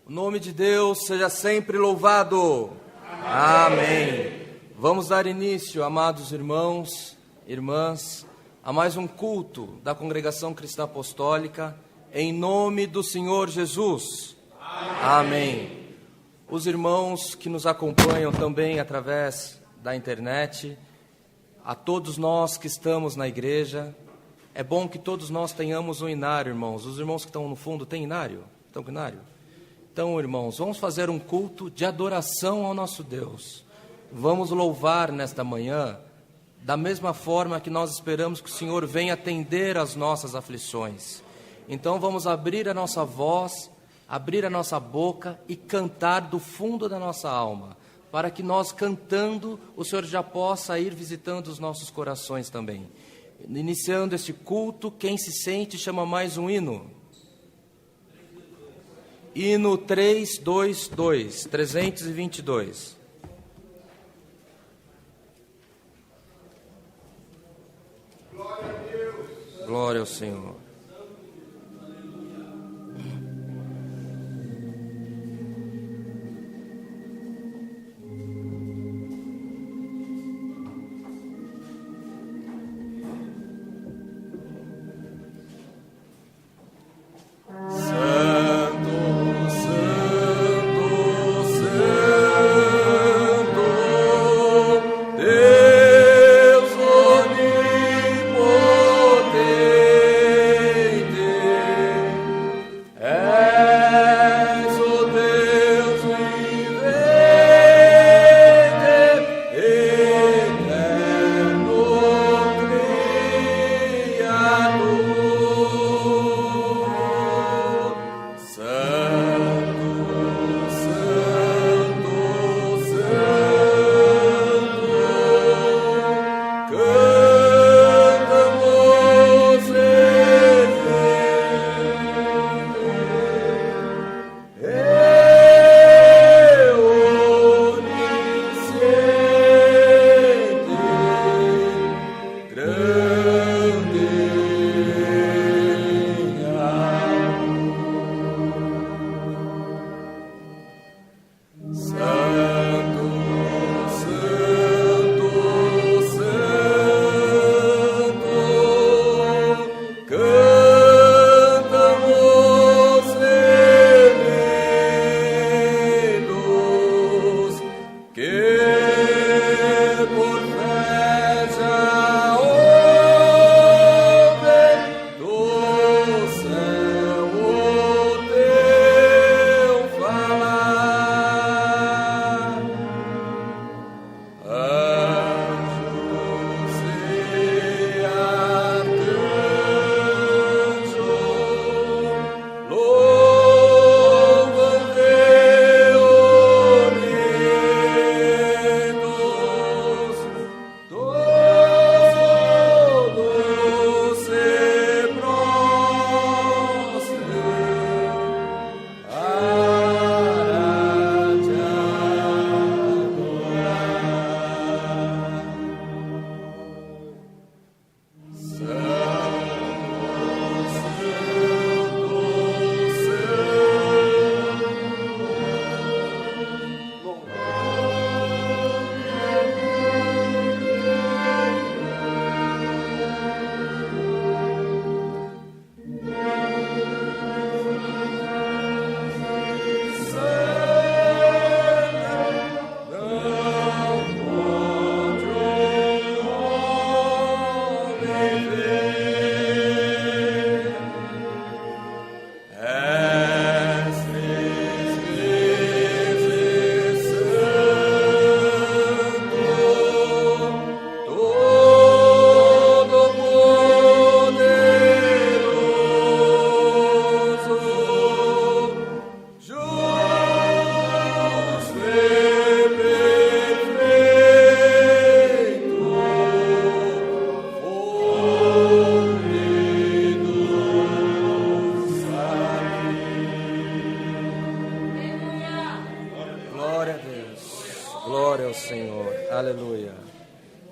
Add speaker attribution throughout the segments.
Speaker 1: O nome de Deus seja sempre louvado. Amém. Vamos dar início, amados irmãos, irmãs, a mais um culto da Congregação Cristã Apostólica, em nome do Senhor Jesus. Amém. Os irmãos que nos acompanham também através da internet, a todos nós que estamos na igreja, é bom que todos nós tenhamos um inário, irmãos. Os irmãos que estão no fundo têm inário? Estão com inário? Então, irmãos, vamos fazer um culto de adoração ao nosso Deus. Vamos louvar nesta manhã, da mesma forma que nós esperamos que o Senhor venha atender às nossas aflições. Então, vamos abrir a nossa voz abrir a nossa boca e cantar do fundo da nossa alma, para que nós, cantando, o Senhor já possa ir visitando os nossos corações também. Iniciando este culto, quem se sente chama mais um hino. Hino 322, 322.
Speaker 2: Glória a Deus.
Speaker 1: Glória ao Senhor.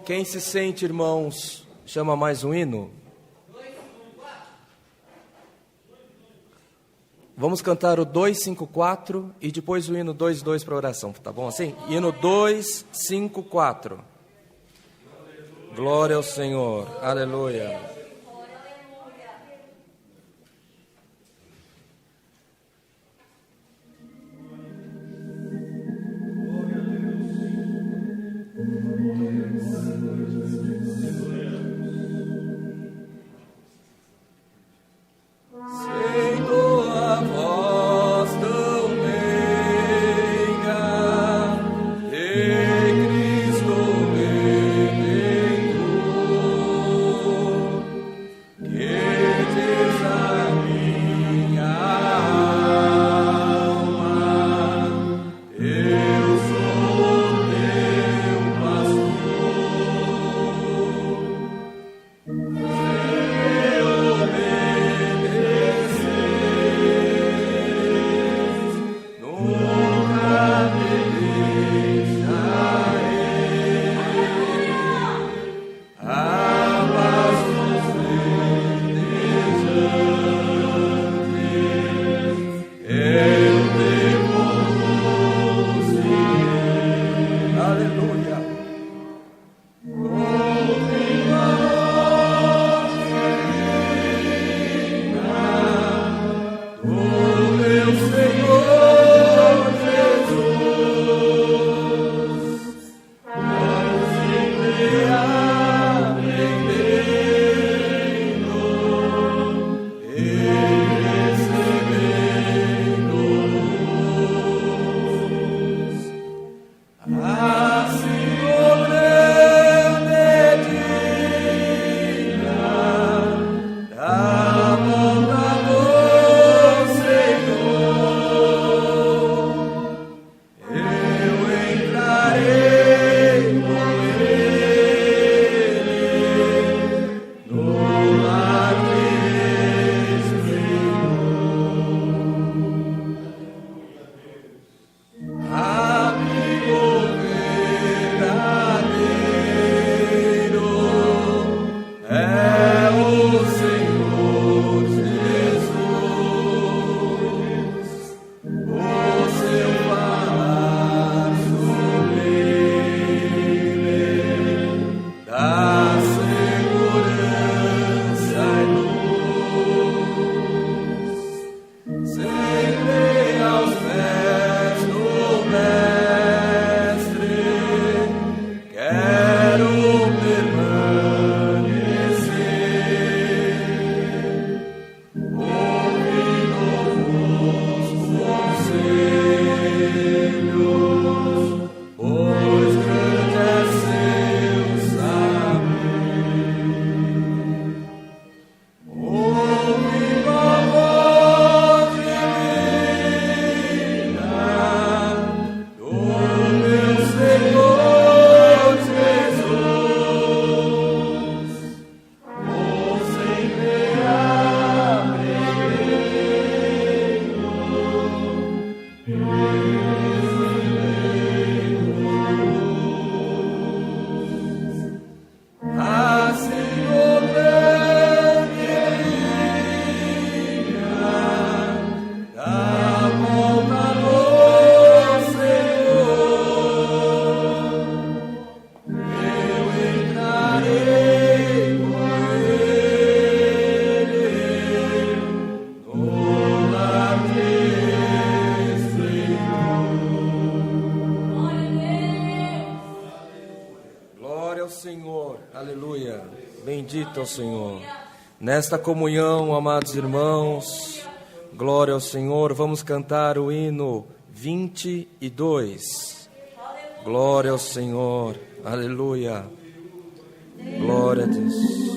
Speaker 1: Quem se sente, irmãos, chama mais um hino? Vamos cantar o 254 e depois o hino 22 para oração, tá bom assim? Hino 254. Glória ao Senhor, aleluia.
Speaker 2: Cristo Redentor.
Speaker 1: Santo ao Senhor. Nesta comunhão, amados irmãos, glória ao Senhor, vamos cantar o hino 22. Glória ao Senhor, aleluia, glória a Deus.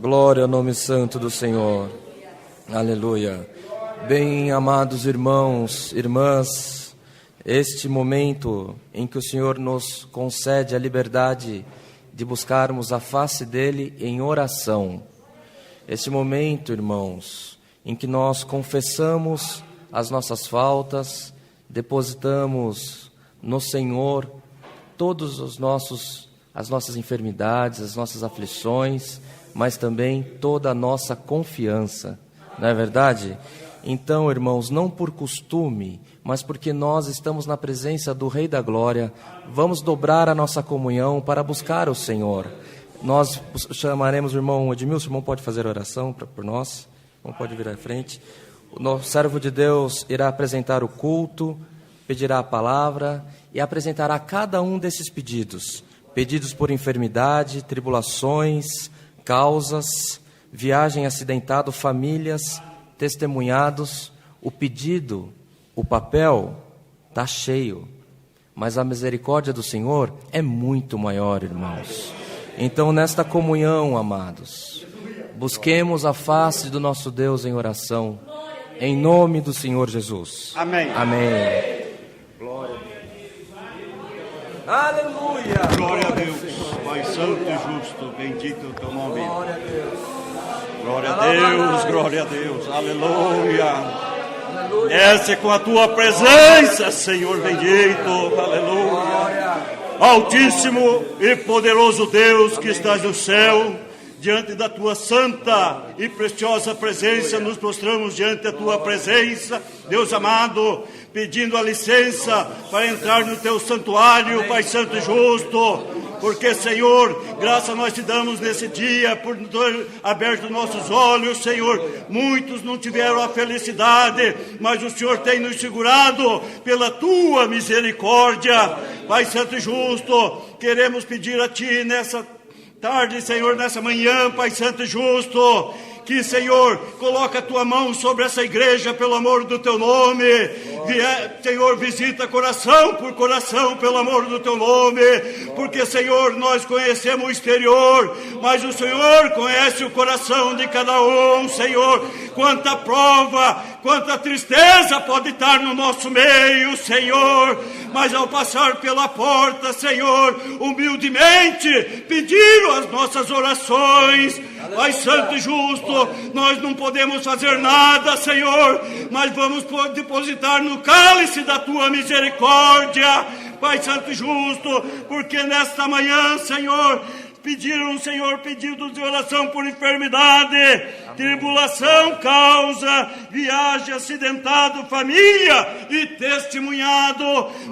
Speaker 1: Glória ao nome santo do Senhor. Aleluia. Bem, amados irmãos, irmãs, este momento em que o Senhor nos concede a liberdade de buscarmos a face dEle em oração. Este momento, irmãos, em que nós confessamos as nossas faltas, depositamos no Senhor todos as nossas enfermidades, as nossas aflições, mas também toda a nossa confiança, não é verdade? Então, irmãos, não por costume, mas porque nós estamos na presença do Rei da Glória, vamos dobrar a nossa comunhão para buscar o Senhor. Nós chamaremos o irmão Edmilson, o irmão pode fazer oração por nós, o irmão pode vir à frente. O nosso servo de Deus irá apresentar o culto, pedirá a palavra e apresentará cada um desses pedidos. Pedidos por enfermidade, tribulações, causas, viagem acidentado, famílias, testemunhados. O pedido, o papel está cheio, mas a misericórdia do Senhor é muito maior, irmãos. Então, nesta comunhão, amados, busquemos a face do nosso Deus em oração, em nome do Senhor Jesus.
Speaker 3: Amém.
Speaker 1: Amém. Glória a Deus. Aleluia.
Speaker 3: Glória a Deus. Pai santo e justo, bendito o teu nome.
Speaker 1: Glória a Deus.
Speaker 3: Glória a Deus, glória a Deus. Aleluia. Desce com a tua presença, Senhor bendito. Aleluia. Altíssimo e poderoso Deus que estás no céu, diante da tua santa e preciosa presença, nos prostramos diante da tua presença, Deus amado, pedindo a licença para entrar no teu santuário, Pai Santo e Justo, porque, Senhor, graça nós te damos nesse dia, por ter aberto nossos olhos, Senhor. Muitos não tiveram a felicidade, mas o Senhor tem nos segurado pela tua misericórdia. Pai Santo e Justo, queremos pedir a Ti nessa tarde, Senhor, nessa manhã, Pai Santo e Justo, que, Senhor, coloca a tua mão sobre essa igreja, pelo amor do teu nome. Senhor, visita coração por coração, pelo amor do teu nome, porque, Senhor, nós conhecemos o exterior, mas o Senhor conhece o coração de cada um, Senhor. Quanta prova, quanta tristeza pode estar no nosso meio, Senhor, mas ao passar pela porta, Senhor, humildemente pediram as nossas orações. Pai Santo e Justo, nós não podemos fazer nada, Senhor, mas vamos depositar no cálice da Tua misericórdia, Pai Santo e Justo, porque nesta manhã, Senhor, pediram, Senhor, pedidos de oração por enfermidade, tribulação, causa, viagem, acidentado, família e testemunhado.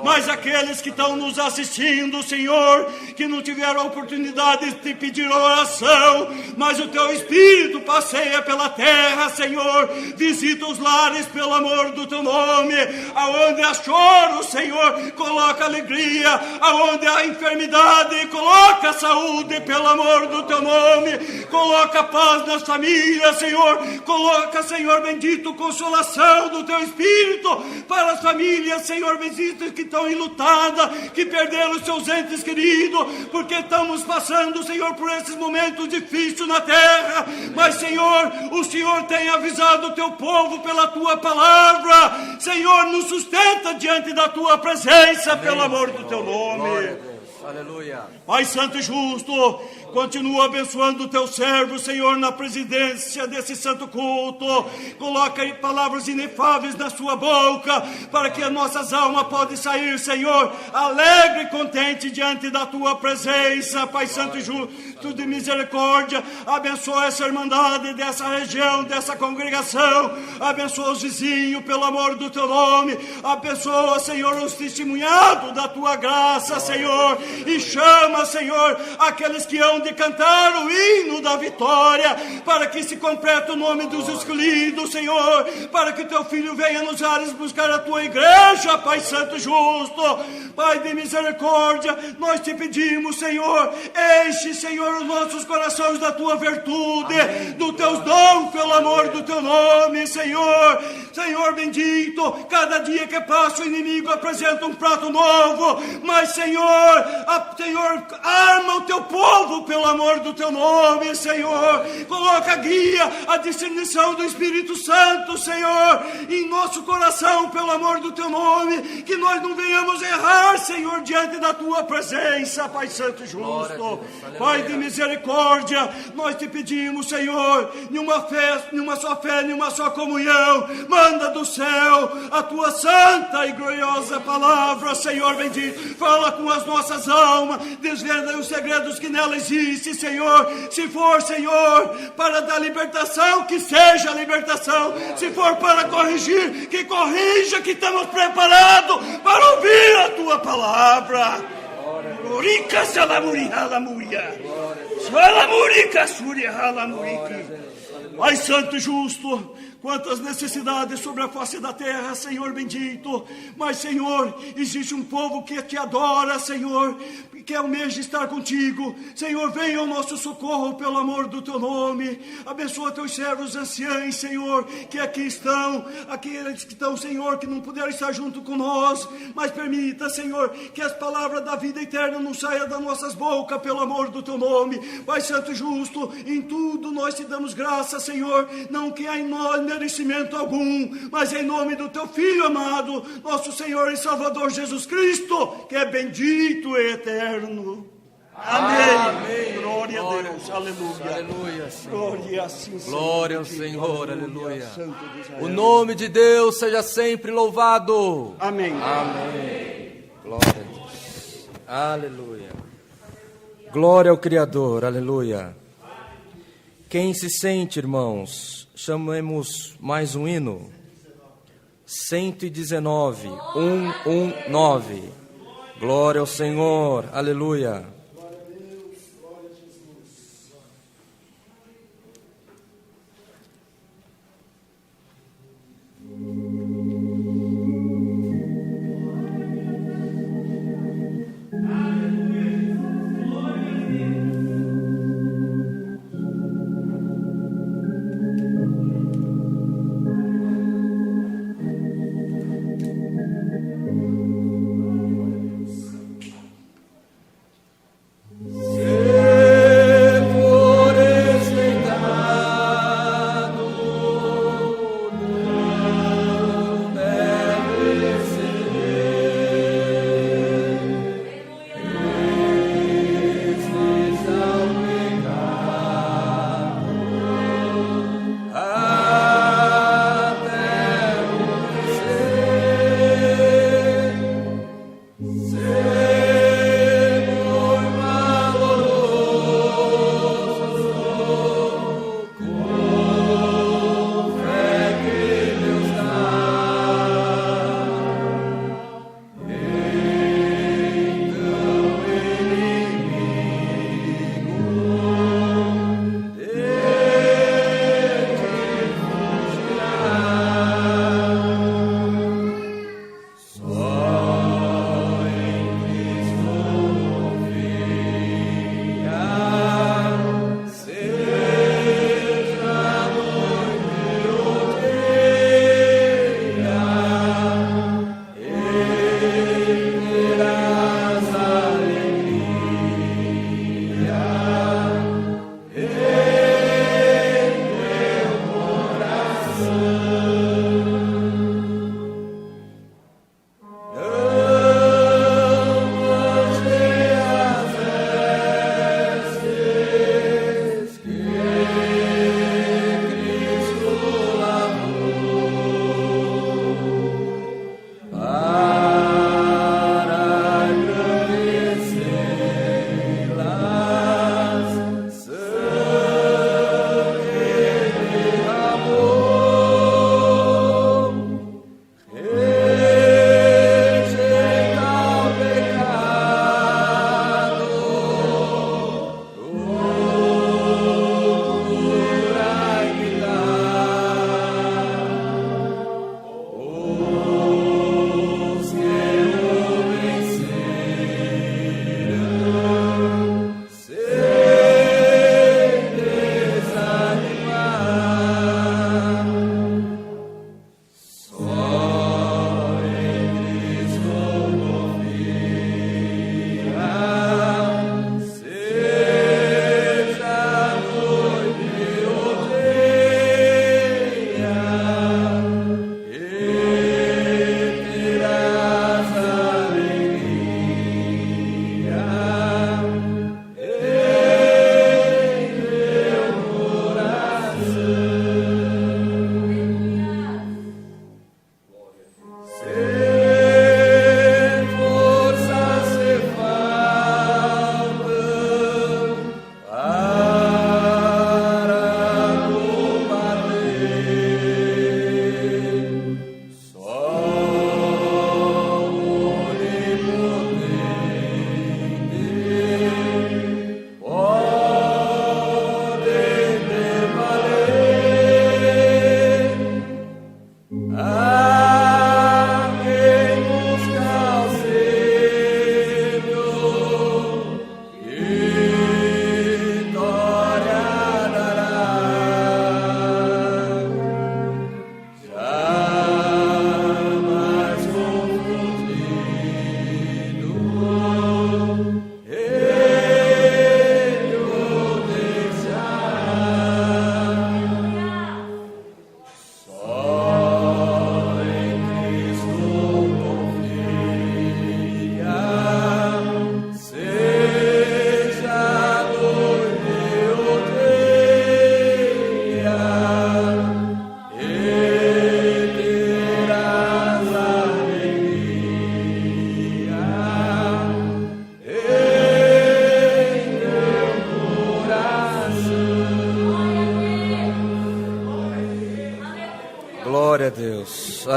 Speaker 3: Mas aqueles que estão nos assistindo, Senhor, que não tiveram a oportunidade de pedir oração, mas o Teu Espírito passeia pela terra, Senhor, visita os lares pelo amor do Teu nome. Aonde há choro, Senhor, coloca alegria. Aonde há enfermidade, coloca saúde pelo amor do Teu nome. Coloca paz nas famílias, Senhor. Coloca, Senhor bendito, consolação do Teu Espírito para as famílias, Senhor bendito, que estão enlutadas, que perderam os seus entes queridos, porque estamos passando, Senhor, por esses momentos difíceis na terra. Mas, Senhor, o Senhor tem avisado o Teu povo pela Tua palavra. Senhor, nos sustenta diante da Tua presença. Amém. Pelo amor do Teu nome.
Speaker 1: Aleluia.
Speaker 3: Pai Santo e Justo, continua abençoando o Teu servo, Senhor, na presidência desse santo culto. Coloca aí palavras inefáveis na sua boca, para que as nossas almas possam sair, Senhor, alegre e contente diante da Tua presença. Pai Santo e Justo de misericórdia, abençoa essa irmandade dessa região, dessa congregação. Abençoa os vizinhos, pelo amor do Teu nome. Abençoa, Senhor, os testemunhados da Tua graça, Senhor. E chama, Senhor, aqueles que hão de cantar o hino da vitória, para que se complete o nome dos escolhidos, Senhor, para que Teu Filho venha nos ares buscar a Tua igreja, Pai Santo e Justo. Pai de misericórdia, nós Te pedimos, Senhor, enche, Senhor, os nossos corações da Tua virtude, amém, do Teus dons, pelo amor do Teu nome, Senhor. Senhor bendito, cada dia que passa o inimigo apresenta um prato novo, mas, Senhor, Senhor, arma o Teu povo pelo amor do Teu nome, Senhor. Coloca a guia, a discernição do Espírito Santo, Senhor, em nosso coração, pelo amor do Teu nome, que nós não venhamos errar, Senhor, diante da Tua presença, Pai Santo e Justo. Pai de misericórdia, nós Te pedimos, Senhor, nenhuma só fé, nenhuma só comunhão. Manda do céu a Tua santa e gloriosa palavra, Senhor bendito. Fala com as nossas almas, desvenda os segredos que nela existem, Senhor. Se for, Senhor, para dar libertação, que seja a libertação. Se for para corrigir, que corrija, que estamos preparados para ouvir a Tua palavra. Glorica salamuri halamuria. Salamurica suria halamuriki. Pai Santo e Justo, quantas necessidades sobre a face da terra, Senhor bendito. Mas, Senhor, existe um povo que Te adora, Senhor, que almeja estar contigo. Senhor, venha ao nosso socorro pelo amor do Teu nome. Abençoa Teus servos anciãos, Senhor, que aqui estão, aqueles que estão, Senhor, que não puderam estar junto com nós, mas permita, Senhor, que as palavras da vida eterna não saiam das nossas bocas pelo amor do Teu nome. Pai Santo e Justo, em tudo nós Te damos graça, Senhor, não que há em nós merecimento algum, mas em nome do Teu Filho amado, nosso Senhor e Salvador Jesus Cristo, que é bendito e eterno. Amém. Glória a Deus. Aleluia.
Speaker 1: Aleluia, Senhor.
Speaker 3: Glória assim seja.
Speaker 1: Glória ao Senhor, aleluia.
Speaker 3: Santo de Israel.
Speaker 1: O nome de Deus seja sempre louvado.
Speaker 3: Amém.
Speaker 1: Amém. Glória a Deus. Aleluia. Glória ao Criador, aleluia. Quem se sente, irmãos, chamemos mais um hino. 119, 119. Glória ao Senhor, aleluia.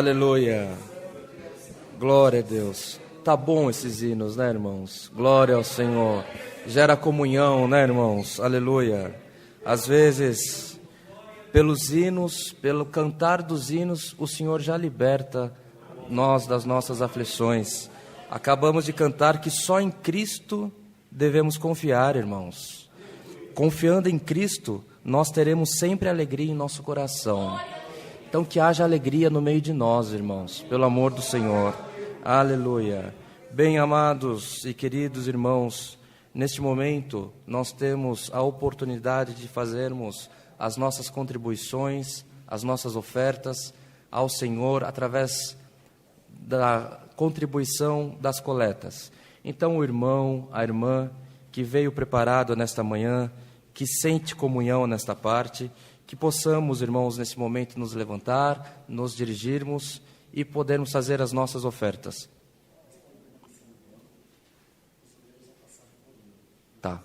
Speaker 1: Aleluia. Glória a Deus. Tá bom esses hinos, né, irmãos? Glória ao Senhor. Gera comunhão, né, irmãos? Aleluia. Às vezes, pelos hinos, pelo cantar dos hinos, o Senhor já liberta nós das nossas aflições. Acabamos de cantar que só em Cristo devemos confiar, irmãos. Confiando em Cristo, nós teremos sempre alegria em nosso coração. Então que haja alegria no meio de nós, irmãos, pelo amor do Senhor. Aleluia. Bem, amados e queridos irmãos, neste momento nós temos a oportunidade de fazermos as nossas contribuições, as nossas ofertas ao Senhor através da contribuição das coletas. Então o irmão, a irmã que veio preparado nesta manhã, que sente comunhão nesta parte, que possamos, irmãos, nesse momento nos levantar, nos dirigirmos e podermos fazer as nossas ofertas. Tá.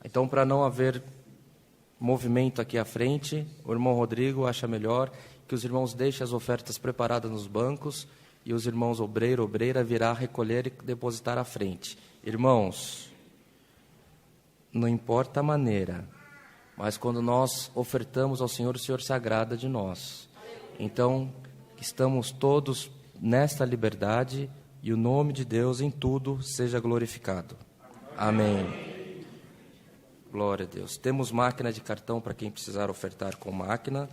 Speaker 1: Então, para não haver movimento aqui à frente, o irmão Rodrigo acha melhor que os irmãos deixem as ofertas preparadas nos bancos e os irmãos obreiro, obreira virá recolher e depositar à frente. Irmãos, não importa a maneira, mas quando nós ofertamos ao Senhor, o Senhor se agrada de nós. Então, estamos todos nesta liberdade e o nome de Deus em tudo seja glorificado. Amém. Glória a Deus. Temos máquina de cartão para quem precisar ofertar com máquina.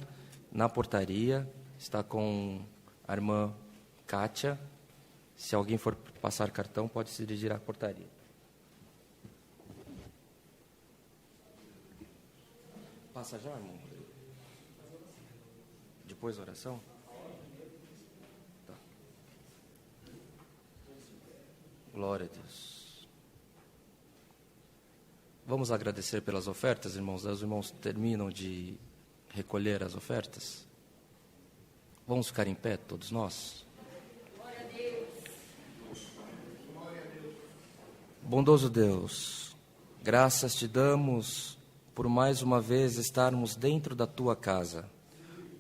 Speaker 1: Na portaria está com a irmã Kátia. Se alguém for passar cartão, pode se dirigir à portaria. Passa já, irmão? Depois da oração? Tá. Glória a Deus. Vamos agradecer pelas ofertas, irmãos. Os irmãos terminam de recolher as ofertas. Vamos ficar em pé, todos nós?
Speaker 2: Glória a Deus.
Speaker 1: Bondoso Deus, graças te damos por mais uma vez estarmos dentro da tua casa.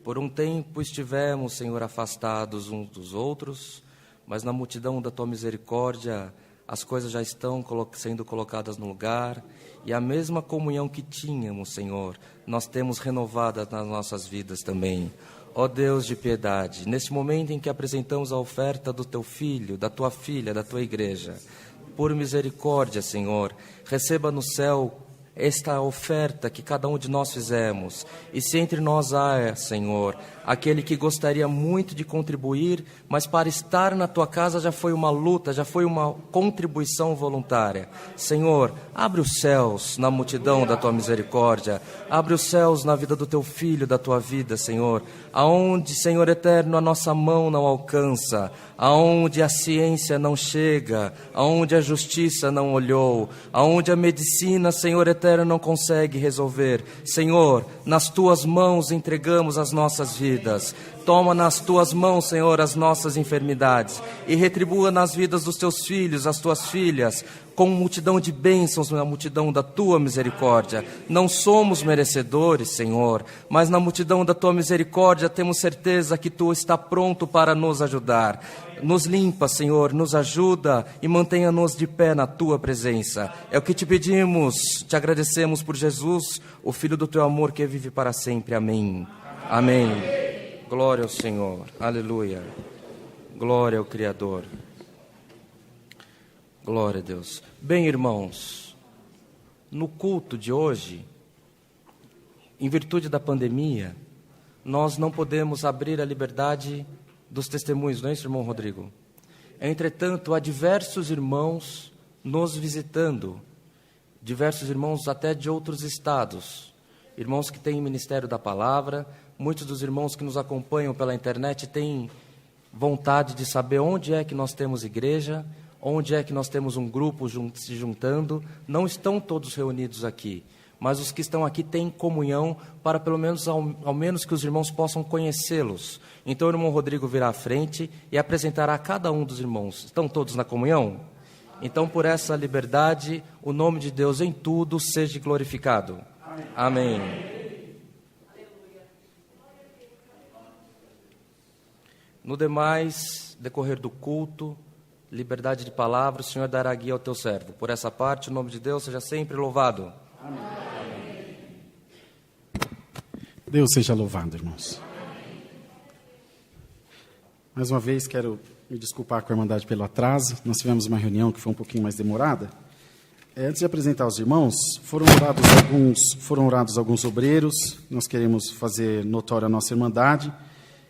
Speaker 1: Por um tempo estivemos, Senhor, afastados uns dos outros, mas na multidão da tua misericórdia as coisas já estão sendo colocadas no lugar, e a mesma comunhão que tínhamos, Senhor, nós temos renovada nas nossas vidas também. Ó Deus de piedade, neste momento em que apresentamos a oferta do teu filho, da tua filha, da tua igreja, por misericórdia, Senhor, receba no céu esta oferta que cada um de nós fizemos, e se entre nós há, Senhor, aquele que gostaria muito de contribuir, mas para estar na tua casa já foi uma luta, já foi uma contribuição voluntária. Senhor, abre os céus na multidão da tua misericórdia, abre os céus na vida do teu filho, da tua vida, Senhor, aonde, Senhor eterno, a nossa mão não alcança, aonde a ciência não chega, aonde a justiça não olhou, aonde a medicina, Senhor eterno, não consegue resolver. Senhor, nas tuas mãos entregamos as nossas vidas. Toma nas tuas mãos, Senhor, as nossas enfermidades e retribua nas vidas dos teus filhos, as tuas filhas, com multidão de bênçãos na multidão da tua misericórdia. Não somos merecedores, Senhor, mas na multidão da tua misericórdia temos certeza que tu está pronto para nos ajudar. Nos limpa, Senhor, nos ajuda e mantenha-nos de pé na tua presença. É o que te pedimos, te agradecemos por Jesus, o Filho do teu amor que vive para sempre. Amém. Amém. Glória ao Senhor. Aleluia. Glória ao Criador. Glória a Deus. Bem, irmãos, no culto de hoje, em virtude da pandemia, nós não podemos abrir a liberdade dos testemunhos, não é isso, irmão Rodrigo? Entretanto, há diversos irmãos nos visitando, diversos irmãos até de outros estados, irmãos que têm ministério da palavra. Muitos dos irmãos que nos acompanham pela internet têm vontade de saber onde é que nós temos igreja, onde é que nós temos um grupo se juntando. Não estão todos reunidos aqui, mas os que estão aqui têm comunhão para pelo menos, ao menos que os irmãos possam conhecê-los. Então o irmão Rodrigo virá à frente e apresentará a cada um dos irmãos. Estão todos na comunhão? Então, por essa liberdade, o nome de Deus em tudo seja glorificado. Amém. No demais, decorrer do culto, liberdade de palavra, o Senhor dará guia ao teu servo. Por essa parte, o nome de Deus seja sempre louvado.
Speaker 4: Amém. Deus seja louvado, irmãos. Mais uma vez, quero me desculpar com a Irmandade pelo atraso. Nós tivemos uma reunião que foi um pouquinho mais demorada. Antes de apresentar os irmãos, foram orados alguns obreiros. Nós queremos fazer notória a nossa Irmandade.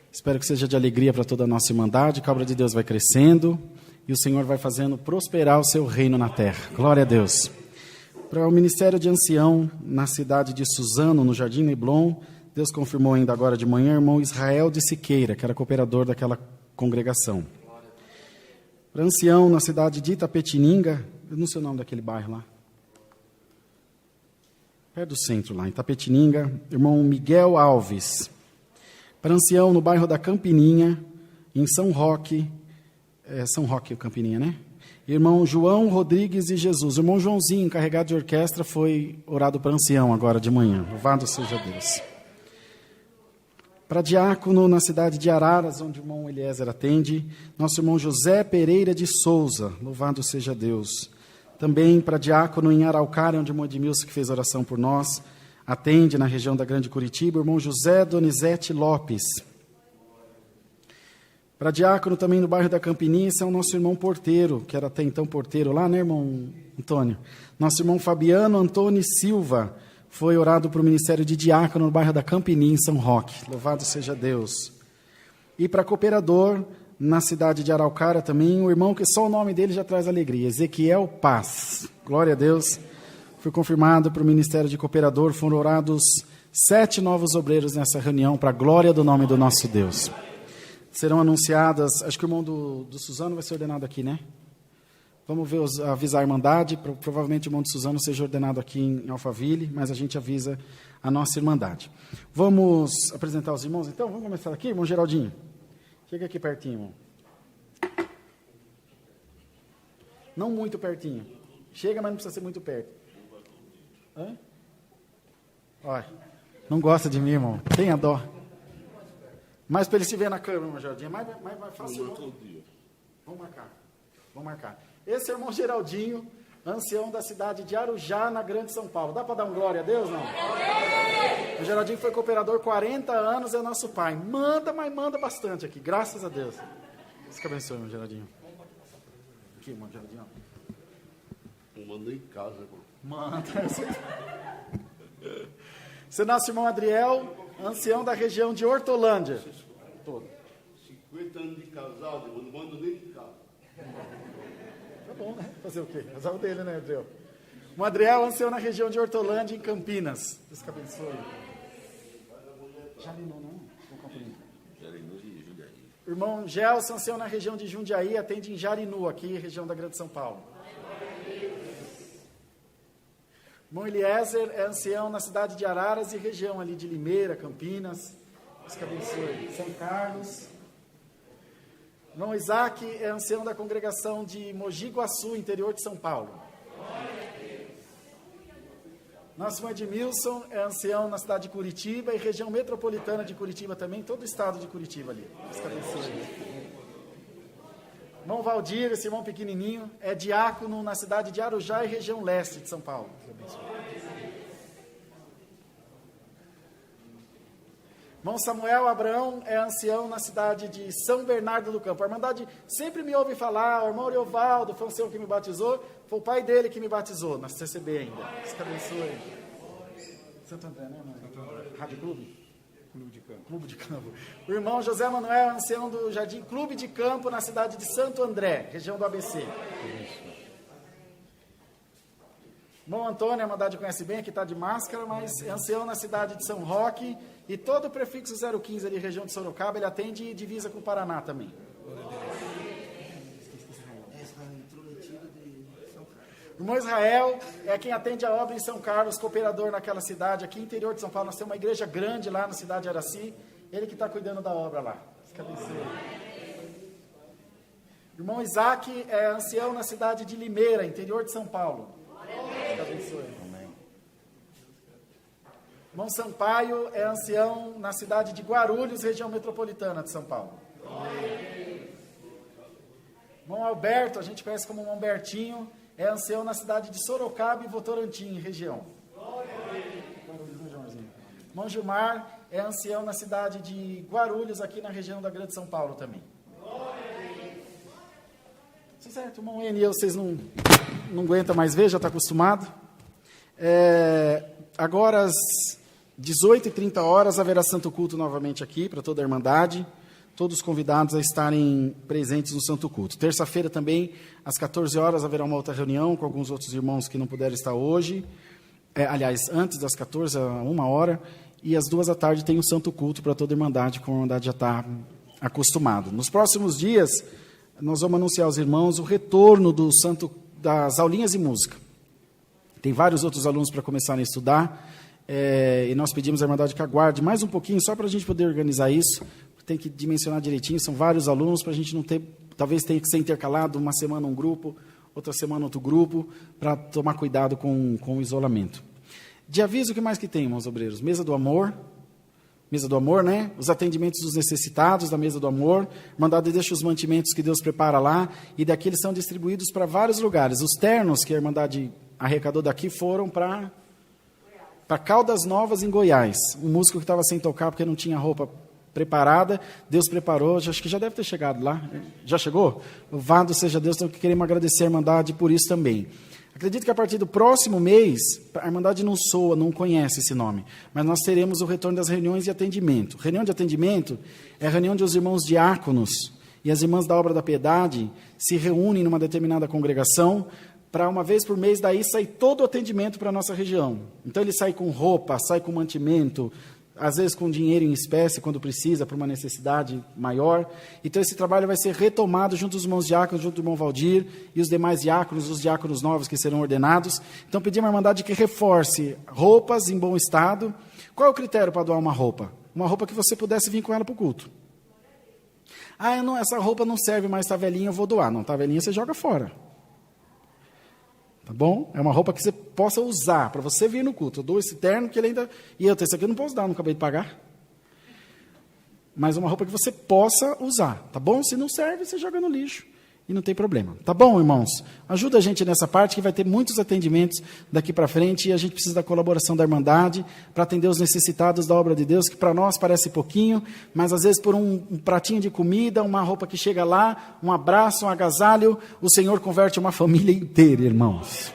Speaker 4: Espero que seja de alegria para toda a nossa Irmandade, que a obra de Deus vai crescendo e o Senhor vai fazendo prosperar o seu reino na terra. Glória a Deus. Para o Ministério de Ancião, na cidade de Suzano, no Jardim Leblon, Deus confirmou ainda agora de manhã, irmão Israel de Siqueira, que era cooperador daquela congregação. Para Ancião, na cidade de Itapetininga, eu não sei o nome daquele bairro lá, perto do centro lá, em Itapetininga, irmão Miguel Alves. Para Ancião, no bairro da Campininha, em São Roque, São Roque, Campininha, né? Irmão João Rodrigues e Jesus. O irmão Joãozinho, encarregado de orquestra, foi orado para Ancião agora de manhã. Louvado seja Deus. Para diácono, na cidade de Araras, onde o irmão Eliezer atende, nosso irmão José Pereira de Souza. Louvado seja Deus. Também para diácono em Araucária, onde o irmão Edmilson, que fez oração por nós, atende na região da Grande Curitiba, o irmão José Donizete Lopes. Para diácono também no bairro da Campininha, esse é o nosso irmão porteiro, que era até então porteiro lá, né, irmão Antônio? Nosso irmão Fabiano Antônio Silva foi orado para o ministério de diácono no bairro da Campininha, em São Roque. Louvado seja Deus. E para cooperador, na cidade de Araucária também, o irmão que só o nome dele já traz alegria, Ezequiel Paz. Glória a Deus. Foi confirmado para o Ministério de Cooperador, foram orados 7 novos obreiros nessa reunião, para a glória do nome do nosso Deus. Serão anunciadas, acho que o irmão do Suzano vai ser ordenado aqui, né? Vamos ver, avisar a Irmandade, provavelmente o irmão de Suzano seja ordenado aqui em Alphaville, mas a gente avisa a nossa Irmandade. Vamos apresentar os irmãos, então? Vamos começar aqui, irmão Geraldinho? Chega aqui pertinho, irmão. Não muito pertinho. Chega, mas não precisa ser muito perto. Hã? Olha, não gosta de mim, irmão. Tenha dó. Mas para ele se ver na câmera, irmão Geraldinho, mais fácil. Vamos marcar. Esse é o irmão Geraldinho, ancião da cidade de Arujá, na Grande São Paulo. Dá para dar um glória a Deus, não? O Geraldinho foi cooperador 40 anos, é nosso pai. Manda bastante aqui, graças a Deus. Deus que abençoe, irmão Geraldinho. Aqui, irmão Geraldinho.
Speaker 2: Eu mandei em casa, irmão.
Speaker 4: Manda. Seu nosso irmão Adriel, ancião da região de Hortolândia. Todo.
Speaker 2: 50 anos de casado, eu não mando nem de casa.
Speaker 4: Tá bom, né? Fazer o quê? Casal dele, né, Adriel? O Adriel, ancião na região de Hortolândia, em Campinas. Deus que abençoe. Jarinu, não?
Speaker 2: Jarinu e Jundiaí.
Speaker 4: Irmão Gelson, ancião na região de Jundiaí, atende em Jarinu, aqui, região da Grande São Paulo. Irmão Eliezer é ancião na cidade de Araras e região ali de Limeira, Campinas. Deus que abençoe. São Carlos. Irmão Isaac é ancião da congregação de Mogi Guaçu, interior de São Paulo. Nosso irmão Edmilson é ancião na cidade de Curitiba e região metropolitana de Curitiba também, todo o estado de Curitiba ali. Deus que abençoe. Irmão Valdir, esse irmão pequenininho, é diácono na cidade de Arujá e região leste de São Paulo. Irmão Samuel Abraão é ancião na cidade de São Bernardo do Campo. A Irmandade sempre me ouve falar, o irmão Ariovaldo foi o senhor que me batizou, foi o pai dele que me batizou, na CCB ainda. Deus que abençoe. Santo André, né, irmão? Rádio Clube? Clube de Campo. O irmão José Manuel é ancião do Jardim Clube de Campo, na cidade de Santo André, região do ABC. Irmão Antônio, a Irmandade conhece bem, aqui está de máscara, mas é ancião na cidade de São Roque, e todo o prefixo 015 ali, região de Sorocaba, ele atende e divisa com o Paraná também. Irmão Israel é quem atende a obra em São Carlos, cooperador naquela cidade, aqui interior de São Paulo. Nós temos uma igreja grande lá na cidade de Araci, ele que está cuidando da obra lá. Que abençoe. Irmão Isaac é ancião na cidade de Limeira, interior de São Paulo. Que abençoe. Irmão Sampaio é ancião na cidade de Guarulhos, região metropolitana de São Paulo. Irmão Alberto, a gente conhece como irmão Bertinho, é ancião na cidade de Sorocaba e Votorantim, região. Irmão Gilmar é ancião na cidade de Guarulhos, aqui na região da Grande São Paulo também. Certo, irmão N, vocês não aguentam mais ver, já está acostumado. Agora, às 18h30, haverá Santo Culto novamente aqui, para toda a Irmandade. Todos convidados a estarem presentes no Santo Culto. Terça-feira também, às 14 horas, haverá uma outra reunião com alguns outros irmãos que não puderam estar hoje. Aliás, antes das 14, a 1h. E às 2 da tarde tem o Santo Culto para toda a Irmandade, como a Irmandade já está acostumada. Nos próximos dias, nós vamos anunciar aos irmãos o retorno das aulinhas de música. Tem vários outros alunos para começarem a estudar, e nós pedimos à Irmandade que aguarde mais um pouquinho, só para a gente poder organizar isso. Tem que dimensionar direitinho, são vários alunos, para a gente não ter, talvez tenha que ser intercalado, uma semana um grupo, outra semana outro grupo, para tomar cuidado com o isolamento. De aviso, o que mais que tem, irmãos obreiros? Mesa do amor, né? Os atendimentos dos necessitados da mesa do amor, mandado deixa os mantimentos que Deus prepara lá, e daqui eles são distribuídos para vários lugares. Os ternos que a Irmandade arrecadou daqui foram para Caldas Novas, em Goiás. Um músico que estava sem tocar porque não tinha roupa preparada, Deus preparou, acho que já deve ter chegado lá. Já chegou? Louvado seja Deus, então queremos agradecer a Irmandade por isso também. Acredito que a partir do próximo mês, a Irmandade não conhece esse nome, mas nós teremos o retorno das reuniões de atendimento. Reunião de atendimento é a reunião onde os irmãos diáconos e as irmãs da Obra da Piedade se reúnem numa determinada congregação para, uma vez por mês, daí sair todo o atendimento para a nossa região. Então, ele sai com roupa, sai com mantimento, às vezes com dinheiro em espécie, quando precisa, para uma necessidade maior. Então, esse trabalho vai ser retomado junto dos irmãos diáconos, junto do irmão Valdir e os demais diáconos, os diáconos novos que serão ordenados. Então, pedimos à Irmandade que reforce roupas em bom estado. Qual é o critério para doar uma roupa? Uma roupa que você pudesse vir com ela para o culto. Essa roupa não serve mais, está velhinha, eu vou doar. Não, está velhinha, você joga fora. Tá bom? É uma roupa que você possa usar, para você vir no culto. Eu dou esse terno, que ele ainda... E esse aqui eu não posso dar, não acabei de pagar. Mas uma roupa que você possa usar, tá bom? Se não serve, você joga no lixo. E não tem problema. Tá bom, irmãos? Ajuda a gente nessa parte, que vai ter muitos atendimentos daqui para frente, e a gente precisa da colaboração da Irmandade para atender os necessitados da obra de Deus, que para nós parece pouquinho, mas às vezes por um pratinho de comida, uma roupa que chega lá, um abraço, um agasalho, o Senhor converte uma família inteira, irmãos.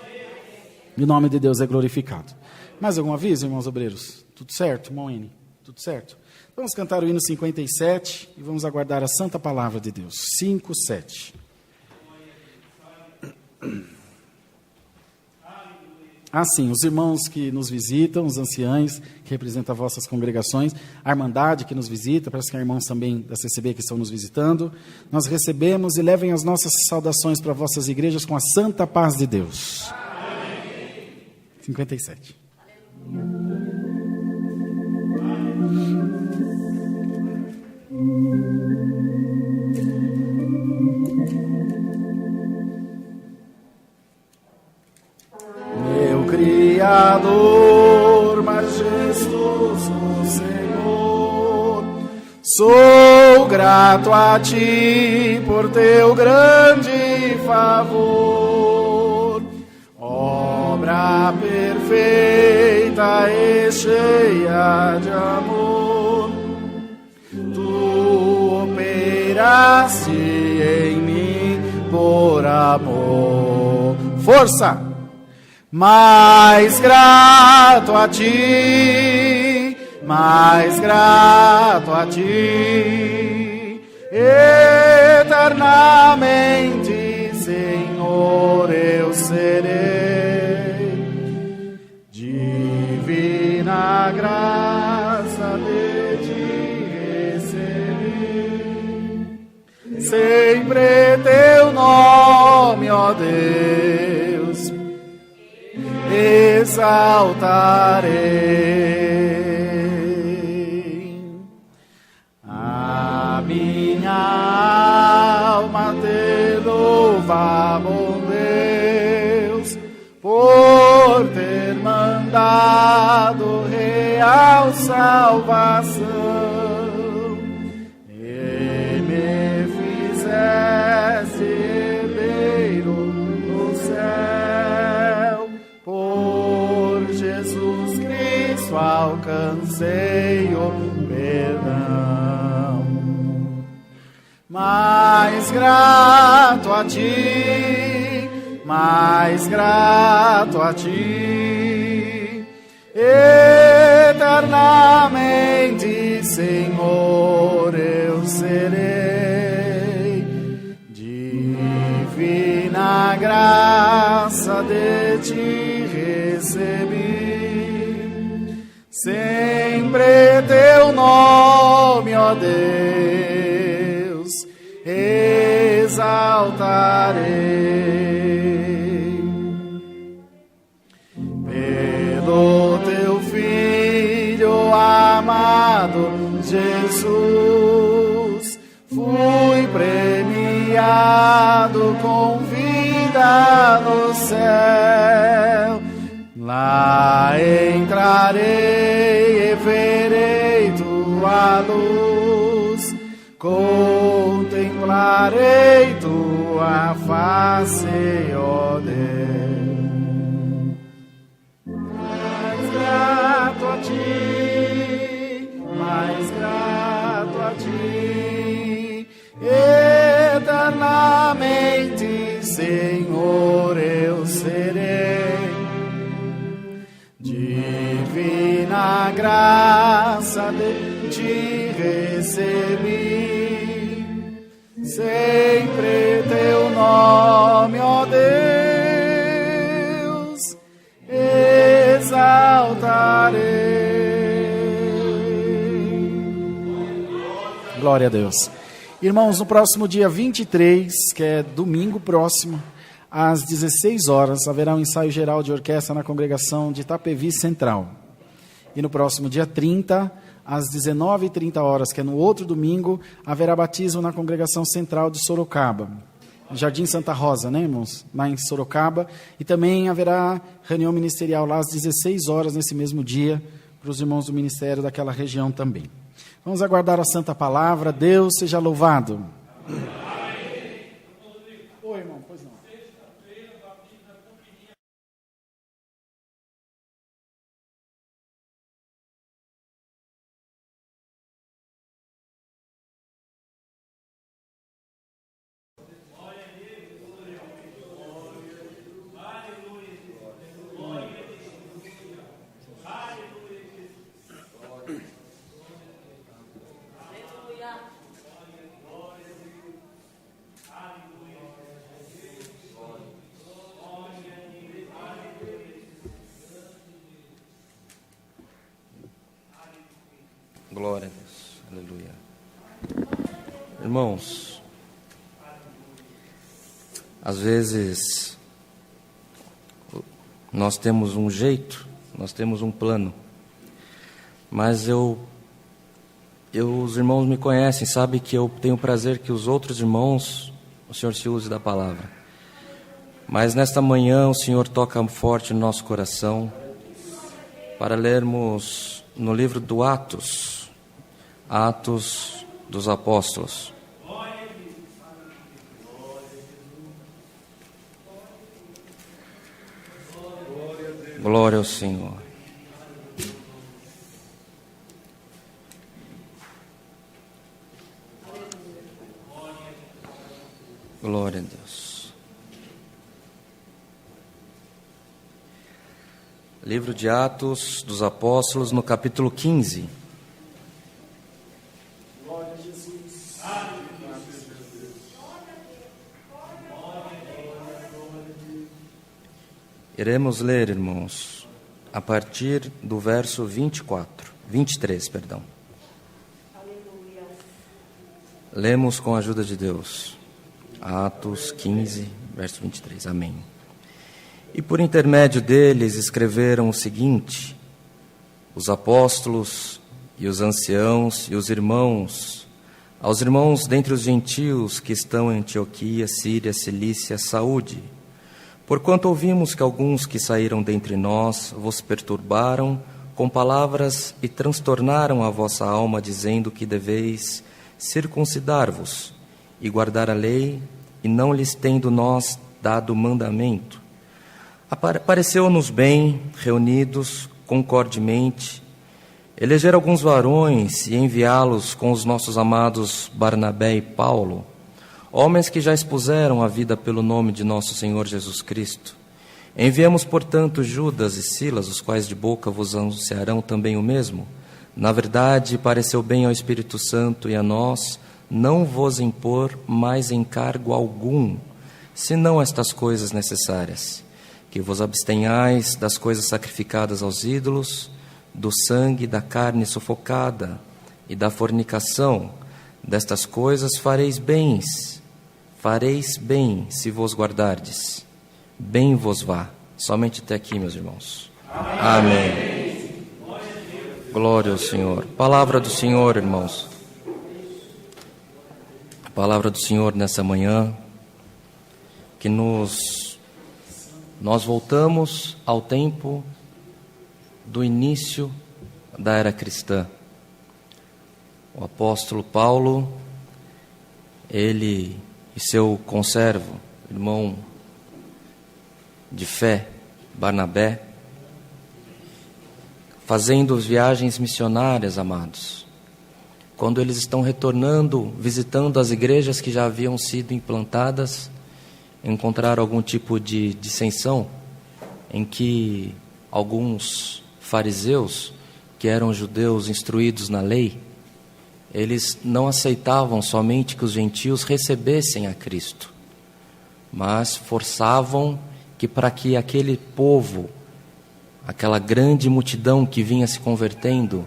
Speaker 4: E o nome de Deus é glorificado. Mais algum aviso, irmãos obreiros? Tudo certo, irmão N? Tudo certo? Vamos cantar o hino 57 e vamos aguardar a santa palavra de Deus. 5:7. Sim, os irmãos que nos visitam, os anciães que representam as vossas congregações, a Irmandade que nos visita, parece que há irmãos também da CCB que estão nos visitando, nós recebemos e levem as nossas saudações para vossas igrejas com a santa paz de Deus. Amém. 57. Meu Criador, majestoso Senhor, sou grato a Ti por Teu grande favor, obra perfeita e cheia de amor, Tu operaste em mim por amor. Força! Mais grato a Ti, eternamente, Senhor, eu serei. Divina graça de Ti recebi, sempre Teu nome, ó Deus, exaltarei. A minha alma Te louva, bom Deus, por ter mandado realizar salvação, e me fizeste herdeiro no céu. Por Jesus Cristo alcancei o perdão. Mais grato a ti, mais grato a ti, eternamente, Senhor, eu serei. Divina graça de ti recebi, sempre teu nome, ó Deus, exaltarei. Pelo teu Filho amado Jesus, fui premiado com vida no céu. Lá entrarei e verei tua luz, contemplarei tua face, ó Deus. Mais grato a ti, mais grato a ti, eternamente, Senhor, eu serei. Divina graça de ti recebi, sempre teu nome, ó Deus, exaltarei. Glória a Deus. Irmãos, no próximo dia 23, que é domingo próximo, às 16 horas, haverá um ensaio geral de orquestra na congregação de Itapevi Central. E no próximo dia 30, às 19h30, que é no outro domingo, haverá batismo na congregação central de Sorocaba. Jardim Santa Rosa, né, irmãos? Lá em Sorocaba. E também haverá reunião ministerial lá às 16 horas, nesse mesmo dia, para os irmãos do ministério daquela região também. Vamos aguardar a santa palavra. Deus seja louvado. Oi, irmão, pois não.
Speaker 1: Glória a Deus, aleluia. Irmãos, às vezes nós temos um jeito, nós temos um plano, mas os irmãos me conhecem, sabem que eu tenho prazer que os outros irmãos, o Senhor se use da palavra. Mas nesta manhã o Senhor toca forte no nosso coração para lermos no livro do Atos dos Apóstolos. Glória ao Senhor. Glória a Deus. Livro de Atos dos Apóstolos, no capítulo 15.
Speaker 4: Glória a Jesus.
Speaker 1: Iremos ler, irmãos, a partir do verso 23, perdão.
Speaker 5: Aleluia.
Speaker 1: Lemos com a ajuda de Deus. Atos 15, verso 23. Amém. E por intermédio deles escreveram o seguinte: os apóstolos e os anciãos e os irmãos, aos irmãos dentre os gentios que estão em Antioquia, Síria, Cilícia, saúde. Porquanto ouvimos que alguns que saíram dentre nós vos perturbaram com palavras e transtornaram a vossa alma, dizendo que deveis circuncidar-vos e guardar a lei, e não lhes tendo nós dado mandamento. Pareceu-nos bem, reunidos concordemente, eleger alguns varões e enviá-los com os nossos amados Barnabé e Paulo, homens que já expuseram a vida pelo nome de nosso Senhor Jesus Cristo. Enviamos, portanto, Judas e Silas, os quais de boca vos anunciarão também o mesmo. Na verdade, pareceu bem ao Espírito Santo e a nós não vos impor mais encargo algum, senão estas coisas necessárias: que vos abstenhais das coisas sacrificadas aos ídolos, do sangue da carne sufocada e da fornicação. Destas coisas fareis bem se vos guardardes. Bem vos vá. Somente até aqui, meus irmãos. Amém. Glória ao Senhor. Palavra do Senhor, irmãos. A palavra do Senhor nessa manhã, que nós voltamos ao tempo do início da era cristã. O apóstolo Paulo, ele e seu conservo, irmão de fé, Barnabé, fazendo viagens missionárias, amados. Quando eles estão retornando, visitando as igrejas que já haviam sido implantadas, encontraram algum tipo de dissensão, em que alguns fariseus, que eram judeus instruídos na lei, eles não aceitavam somente que os gentios recebessem a Cristo, mas forçavam que para que aquele povo, aquela grande multidão que vinha se convertendo,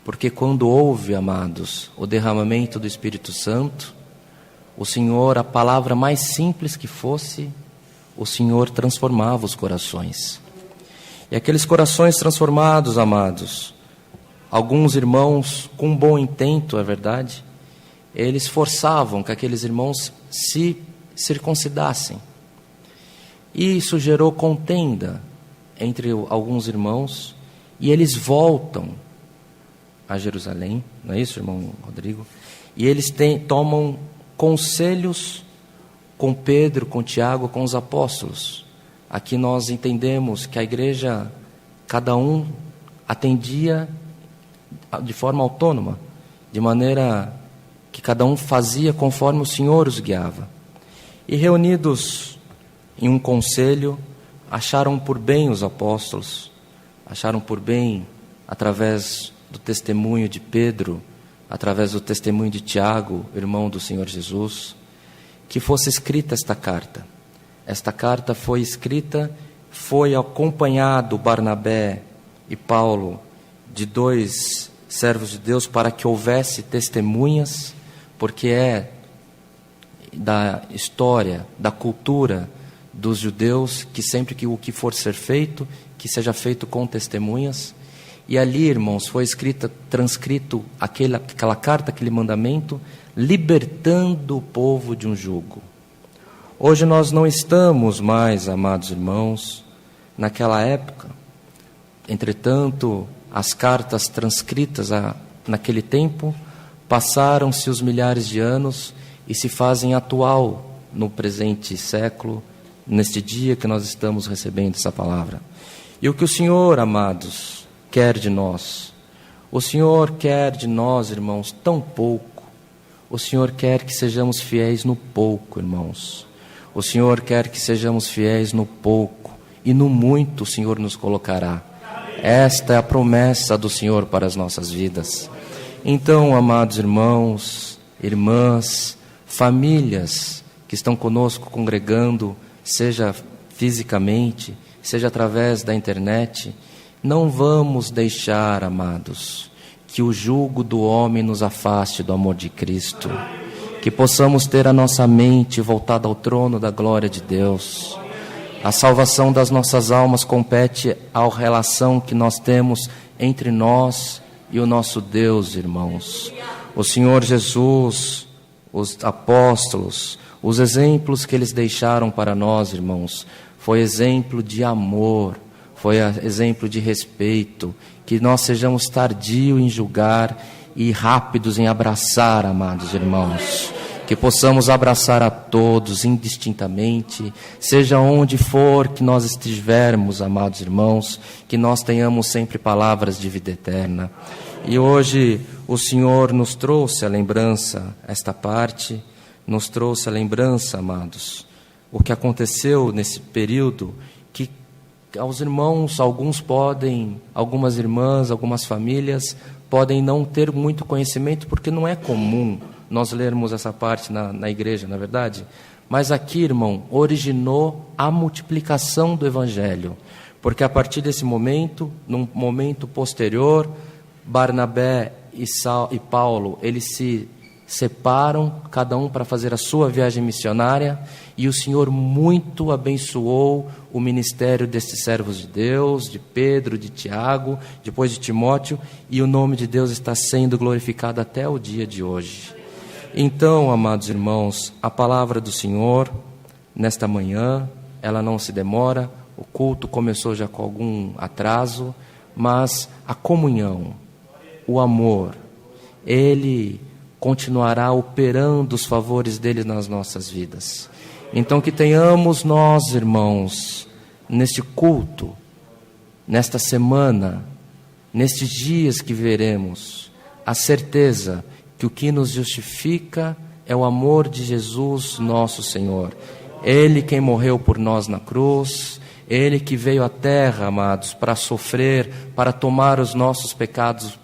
Speaker 1: porque quando houve, amados, o derramamento do Espírito Santo, o Senhor, a palavra mais simples que fosse, o Senhor transformava os corações. E aqueles corações transformados, amados, alguns irmãos, com bom intento, é verdade, eles forçavam que aqueles irmãos se circuncidassem. E isso gerou contenda entre alguns irmãos, e eles voltam a Jerusalém, não é isso, irmão Rodrigo? E eles tomam conselhos com Pedro, com Tiago, com os apóstolos. Aqui nós entendemos que a igreja, cada um atendia de forma autônoma, de maneira que cada um fazia conforme o Senhor os guiava. E reunidos em um conselho, acharam por bem os apóstolos, acharam por bem, através do testemunho de Pedro, através do testemunho de Tiago, irmão do Senhor Jesus, que fosse escrita esta carta. Esta carta foi escrita, foi acompanhado Barnabé e Paulo de 2 servos de Deus para que houvesse testemunhas, porque é da história, da cultura dos judeus, que sempre que o que for ser feito, que seja feito com testemunhas. E ali, irmãos, foi transcrito aquela carta, aquele mandamento, libertando o povo de um jugo. Hoje nós não estamos mais, amados irmãos, naquela época. Entretanto, as cartas transcritas naquele tempo, passaram-se os milhares de anos e se fazem atual no presente século, neste dia que nós estamos recebendo essa palavra. E o que o Senhor, amados, quer de nós? O Senhor quer de nós, irmãos, tão pouco. O Senhor quer que sejamos fiéis no pouco, irmãos. O Senhor quer que sejamos fiéis no pouco, e no muito o Senhor nos colocará. Esta é a promessa do Senhor para as nossas vidas. Então, amados irmãos, irmãs, famílias que estão conosco congregando, seja fisicamente, seja através da internet, não vamos deixar, amados, que o jugo do homem nos afaste do amor de Cristo, que possamos ter a nossa mente voltada ao trono da glória de Deus. A salvação das nossas almas compete à relação que nós temos entre nós e o nosso Deus, irmãos. O Senhor Jesus, os apóstolos, os exemplos que eles deixaram para nós, irmãos, foi exemplo de amor, foi exemplo de respeito, que nós sejamos tardios em julgar e rápidos em abraçar, amados irmãos. Que possamos abraçar a todos indistintamente, seja onde for que nós estivermos, amados irmãos, que nós tenhamos sempre palavras de vida eterna. E hoje o Senhor nos trouxe a lembrança, esta parte, nos trouxe a lembrança, amados, o que aconteceu nesse período, que aos irmãos, algumas irmãs, algumas famílias, podem não ter muito conhecimento, porque não é comum nós lermos essa parte na igreja, na verdade. Mas aqui, irmão, originou a multiplicação do Evangelho. Porque a partir desse momento, num momento posterior, Barnabé e Paulo, eles se separam, cada um para fazer a sua viagem missionária, e o Senhor muito abençoou o ministério destes servos de Deus, de Pedro, de Tiago, depois de Timóteo, e o nome de Deus está sendo glorificado até o dia de hoje. Então, amados irmãos, a palavra do Senhor, nesta manhã, ela não se demora, o culto começou já com algum atraso, mas a comunhão, o amor, ele continuará operando os favores dele nas nossas vidas. Então que tenhamos nós, irmãos, neste culto, nesta semana, nestes dias que veremos, a certeza que o que nos justifica é o amor de Jesus, nosso Senhor. Ele quem morreu por nós na cruz, Ele que veio à terra, amados, para sofrer, para tomar os nossos pecados,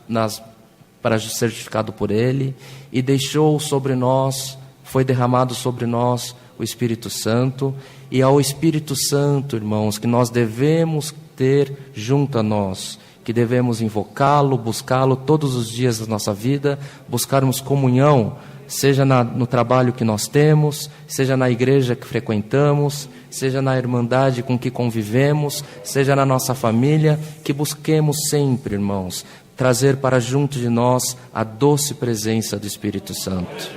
Speaker 1: para ser justificado por Ele, e deixou sobre nós, foi derramado sobre nós o Espírito Santo, e ao Espírito Santo, irmãos, que nós devemos ter junto a nós, que devemos invocá-lo, buscá-lo todos os dias da nossa vida, buscarmos comunhão, seja no trabalho que nós temos, seja na igreja que frequentamos, seja na irmandade com que convivemos, seja na nossa família, que busquemos sempre, irmãos, trazer para junto de nós a doce presença do Espírito Santo.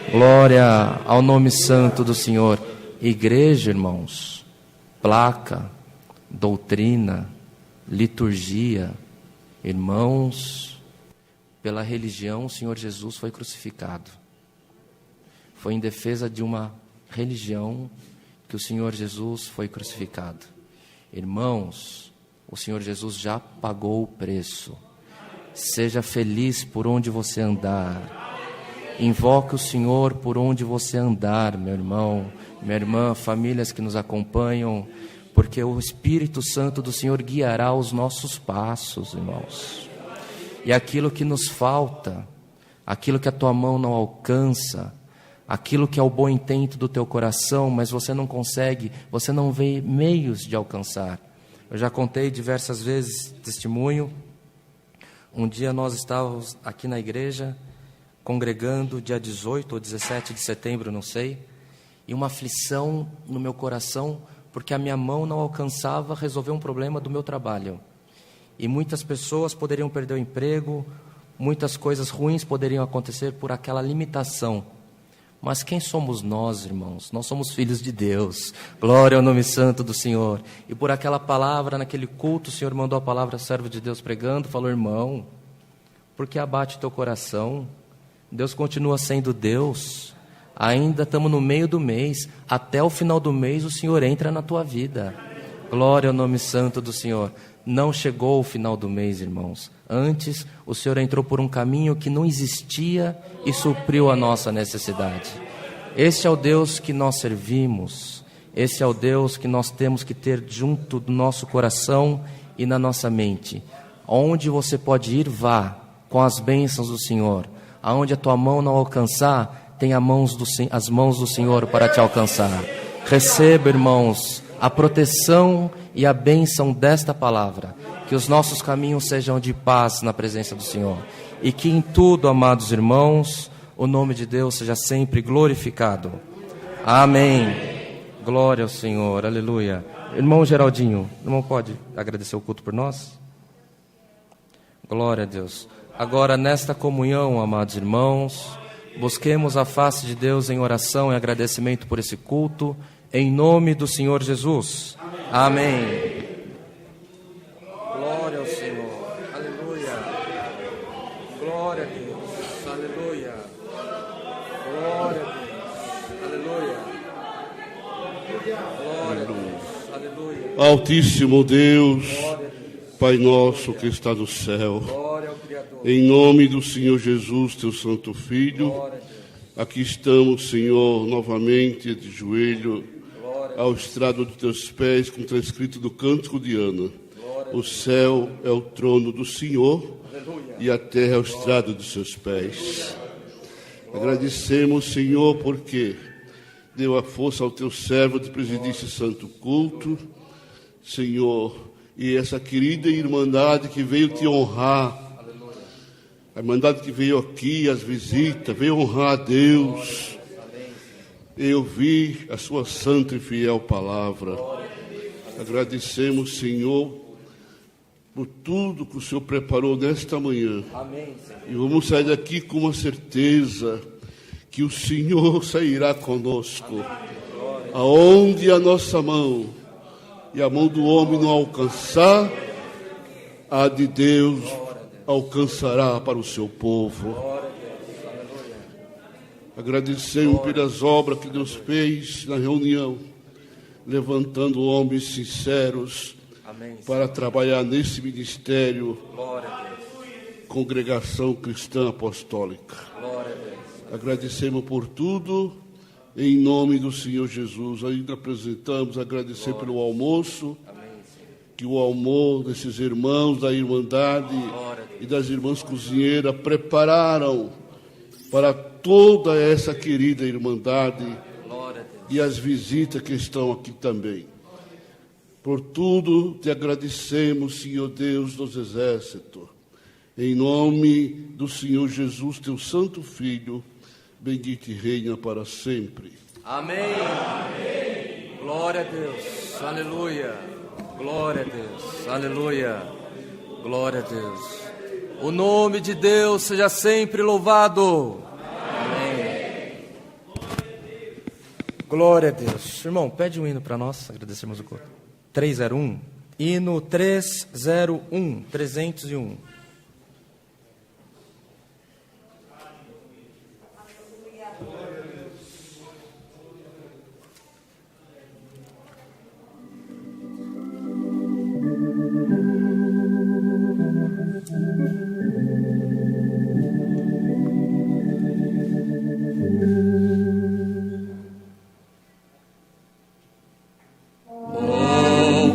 Speaker 1: Glória ao nome santo do Senhor. Igreja, irmãos, placa, doutrina, liturgia, irmãos, pela religião o Senhor Jesus foi crucificado. Foi em defesa de uma religião que o Senhor Jesus foi crucificado. Irmãos, o Senhor Jesus já pagou o preço. Seja feliz por onde você andar. Invoque o Senhor por onde você andar, meu irmão, minha irmã, famílias que nos acompanham, porque o Espírito Santo do Senhor guiará os nossos passos, irmãos. E aquilo que nos falta, aquilo que a tua mão não alcança, aquilo que é o bom intento do teu coração, mas você não consegue, você não vê meios de alcançar. Eu já contei diversas vezes testemunho. Um dia nós estávamos aqui na igreja, congregando, dia 18 ou 17 de setembro, não sei, e uma aflição no meu coração, porque a minha mão não alcançava resolver um problema do meu trabalho. E muitas pessoas poderiam perder o emprego, muitas coisas ruins poderiam acontecer por aquela limitação. Mas quem somos nós, irmãos? Nós somos filhos de Deus. Glória ao nome santo do Senhor. E por aquela palavra, naquele culto, o Senhor mandou a palavra, servo de Deus pregando, falou: irmão, por que abate teu coração? Deus continua sendo Deus. Ainda estamos no meio do mês. Até o final do mês o Senhor entra na tua vida. Glória ao nome santo do Senhor. Não chegou o final do mês, irmãos. Antes, o Senhor entrou por um caminho que não existia e supriu a nossa necessidade. Esse é o Deus que nós servimos. Esse é o Deus que nós temos que ter junto do nosso coração e na nossa mente. Onde você pode ir, vá com as bênçãos do Senhor. Aonde a tua mão não alcançar, tem as mãos do Senhor para te alcançar. Receba, irmãos, a proteção e a bênção desta palavra. Que os nossos caminhos sejam de paz na presença do Senhor. E que em tudo, amados irmãos, o nome de Deus seja sempre glorificado. Amém. Glória ao Senhor, aleluia. Irmão Geraldinho, irmão, pode agradecer o culto por nós? Glória a Deus. Agora, nesta comunhão, amados irmãos, busquemos a face de Deus em oração e agradecimento por esse culto, em nome do Senhor Jesus. Amém. Aleluia.
Speaker 2: Altíssimo Deus, Pai nosso que está no céu,
Speaker 1: Glória ao Criador.
Speaker 2: em nome do Senhor Jesus, teu Santo Filho,
Speaker 1: Glória a Deus.
Speaker 2: aqui estamos, Senhor, novamente de joelho,
Speaker 1: Glória.
Speaker 2: ao estrado de teus pés, como está escrito no Cântico de Ana. O céu é o trono do Senhor e a terra é o estrado dos seus pés. Agradecemos, Senhor, porque deu a força ao teu servo de presidir esse santo culto, Senhor, e essa querida irmandade que veio te honrar, a irmandade que veio aqui, as visitas, veio honrar a Deus, e ouvir a sua santa e fiel palavra. Agradecemos, Senhor, por tudo que o Senhor preparou nesta manhã.
Speaker 1: Amém, Senhor.
Speaker 2: E vamos sair daqui com uma certeza que o Senhor sairá conosco. Aonde a nossa mão e a mão do homem não alcançar, a de Deus alcançará para o seu povo. Agradecemos pelas obras que Deus fez na reunião, levantando homens sinceros
Speaker 1: Amém, Senhor.
Speaker 2: para trabalhar nesse ministério,
Speaker 1: Glória a Deus.
Speaker 2: Congregação Cristã Apostólica.
Speaker 1: Glória a Deus.
Speaker 2: Agradecemos por tudo, em nome do Senhor Jesus. Ainda apresentamos, agradecer pelo almoço,
Speaker 1: Amém, Senhor.
Speaker 2: que o almoço desses irmãos da Irmandade e das irmãs cozinheiras prepararam para toda essa querida Irmandade
Speaker 1: Glória a Deus.
Speaker 2: e as visitas que estão aqui também. Por tudo te agradecemos, Senhor Deus dos exércitos. Em nome do Senhor Jesus, teu santo Filho, bendito e reina para sempre.
Speaker 1: Amém. Amém. Glória a Deus. Aleluia. Glória a Deus. Aleluia. Glória a Deus. O nome de Deus seja sempre louvado. Amém. Glória a Deus. Irmão, pede um hino para nós, agradecemos o culto. 301. Hino 301. 301.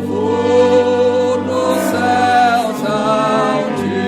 Speaker 6: Louvor nos céus ao Deus.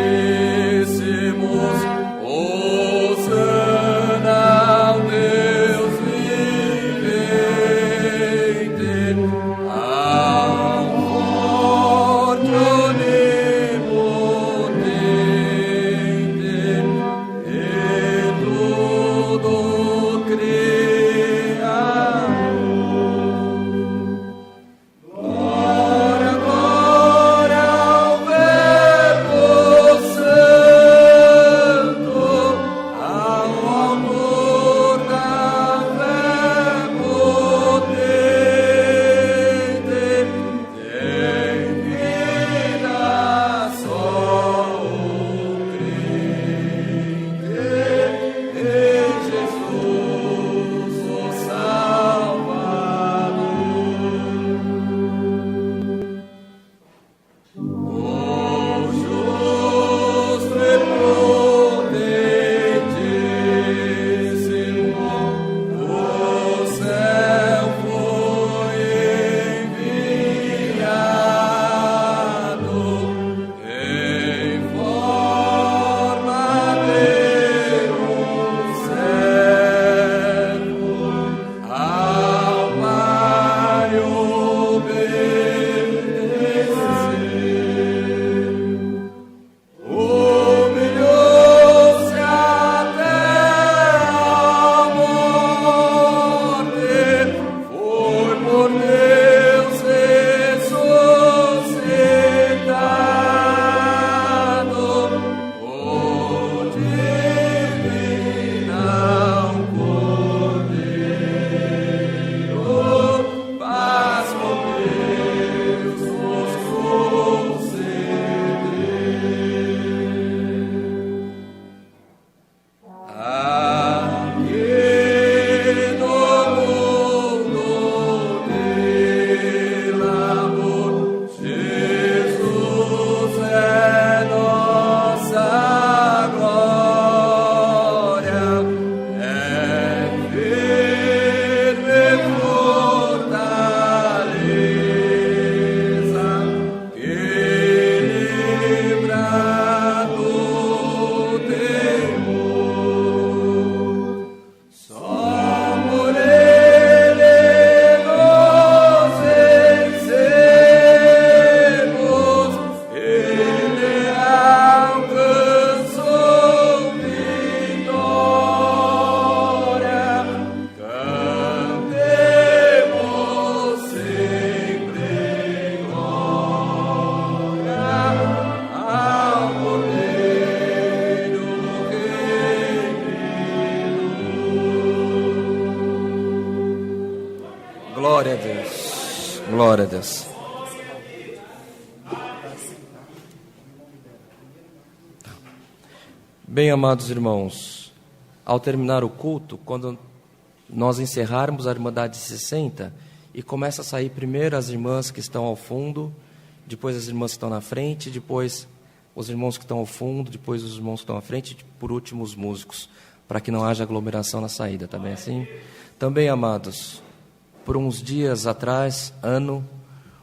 Speaker 1: Glória a Deus. Glória a Deus. Bem, amados irmãos, ao terminar o culto, quando nós encerrarmos a Irmandade 60 e começa a sair primeiro as irmãs que estão ao fundo, depois as irmãs que estão na frente, depois os irmãos que estão ao fundo, depois os irmãos que estão à frente e por último os músicos, para que não haja aglomeração na saída, tá bem assim? Também, amados, por uns dias atrás,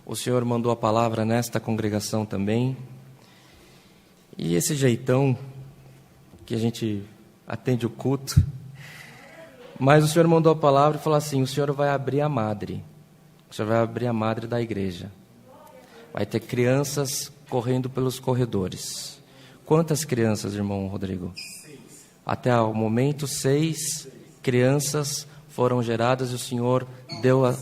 Speaker 1: o Senhor mandou a palavra nesta congregação também, e esse jeitão que a gente atende o culto, mas o Senhor mandou a palavra e falou assim: o Senhor vai abrir a madre, o Senhor vai abrir a madre da igreja, vai ter crianças correndo pelos corredores. Quantas crianças, irmão Rodrigo? 6. Até o momento, 6 crianças foram geradas e o Senhor deu a...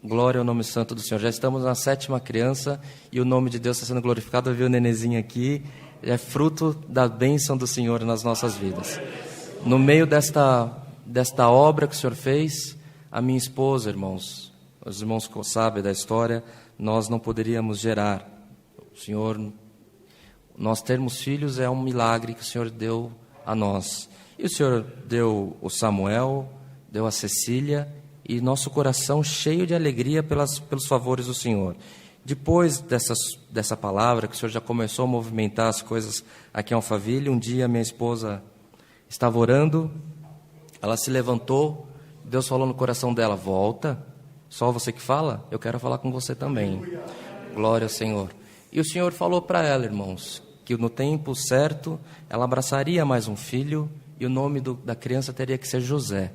Speaker 1: Glória ao nome santo do Senhor. Já estamos na 7ª criança e o nome de Deus está sendo glorificado. Eu vi o nenenzinho aqui, é fruto da bênção do Senhor nas nossas vidas. No meio desta obra que o Senhor fez, a minha esposa, irmãos, os irmãos que sabem da história, nós não poderíamos gerar. O Senhor, nós termos filhos é um milagre que o Senhor deu a nós. E o Senhor deu o Samuel, deu a Cecília, e nosso coração cheio de alegria pelos favores do Senhor. Depois dessa palavra, que o Senhor já começou a movimentar as coisas aqui em Alphaville, um dia minha esposa estava orando, ela se levantou, Deus falou no coração dela: volta, só você que fala? Eu quero falar com você também. Glória ao Senhor. E o Senhor falou para ela, irmãos, que no tempo certo ela abraçaria mais um filho e o nome da criança teria que ser José.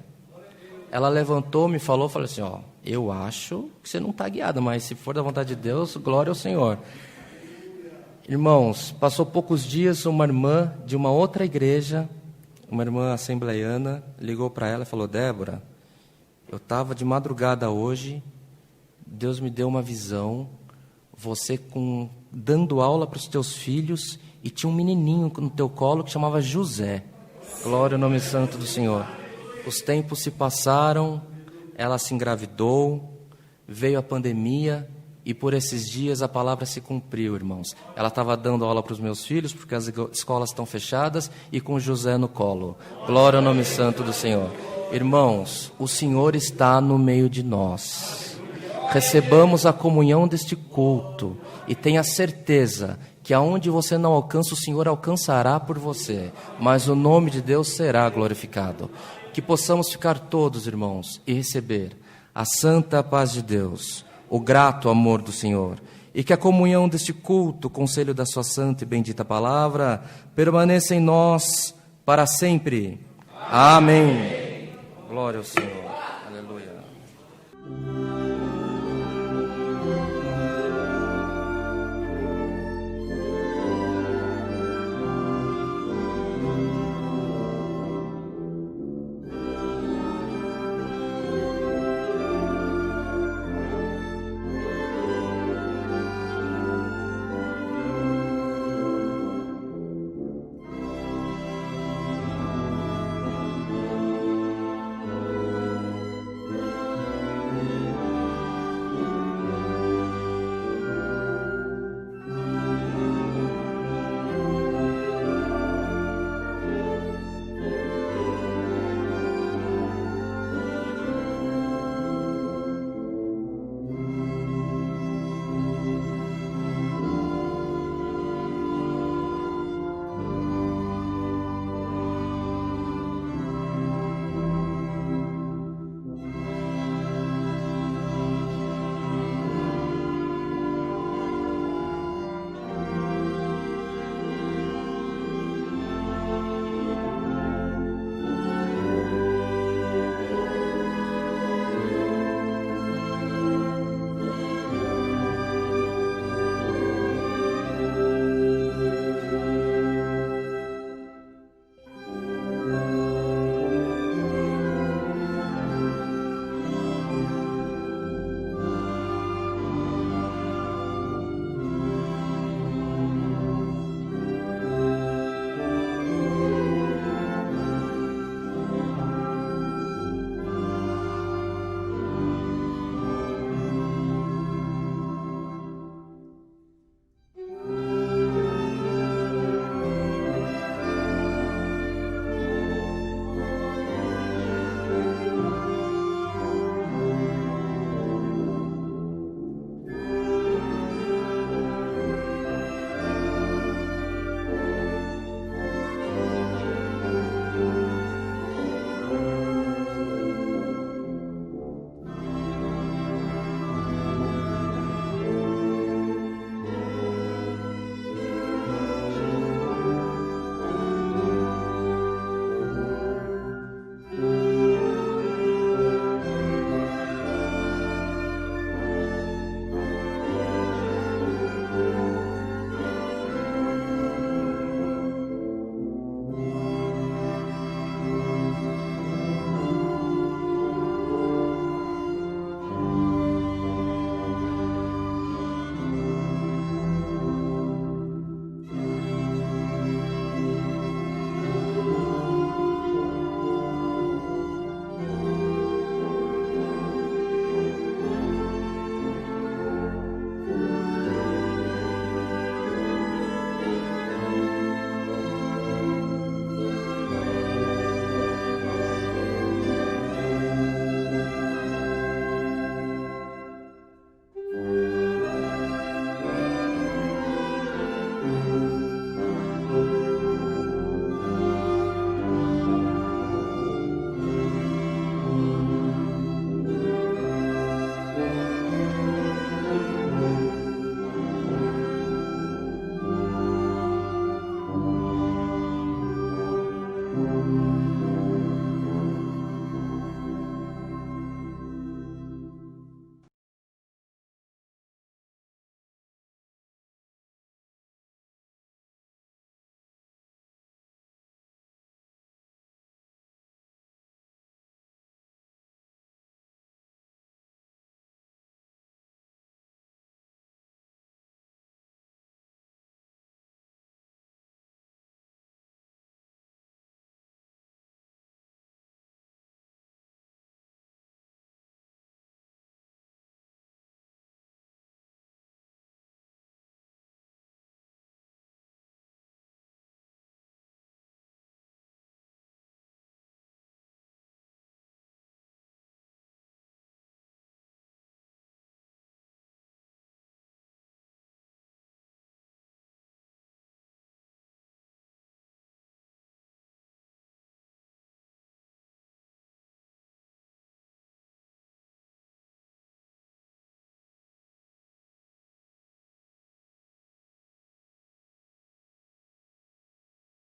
Speaker 1: Ela levantou, me falou, falou assim: ó, eu acho que você não está guiada, mas se for da vontade de Deus, glória ao Senhor. Irmãos, passou poucos dias, uma irmã de uma outra igreja, uma irmã assembleiana, ligou para ela e falou: Débora, eu estava de madrugada hoje, Deus me deu uma visão, você dando aula para os teus filhos e tinha um menininho no teu colo que chamava José. Glória ao nome santo do Senhor. Os tempos se passaram, ela se engravidou, veio a pandemia e por esses dias a palavra se cumpriu, irmãos. Ela estava dando aula para os meus filhos porque as escolas estão fechadas e com José no colo. Glória ao nome santo do Senhor. Irmãos, o Senhor está no meio de nós. Recebamos a comunhão deste culto e tenha certeza que aonde você não alcança, o Senhor alcançará por você, mas o nome de Deus será glorificado. Que possamos ficar todos, irmãos, e receber a santa paz de Deus, o grato amor do Senhor, e que a comunhão deste culto, o conselho da sua santa e bendita palavra, permaneça em nós para sempre. Amém. Glória ao Senhor. Aleluia.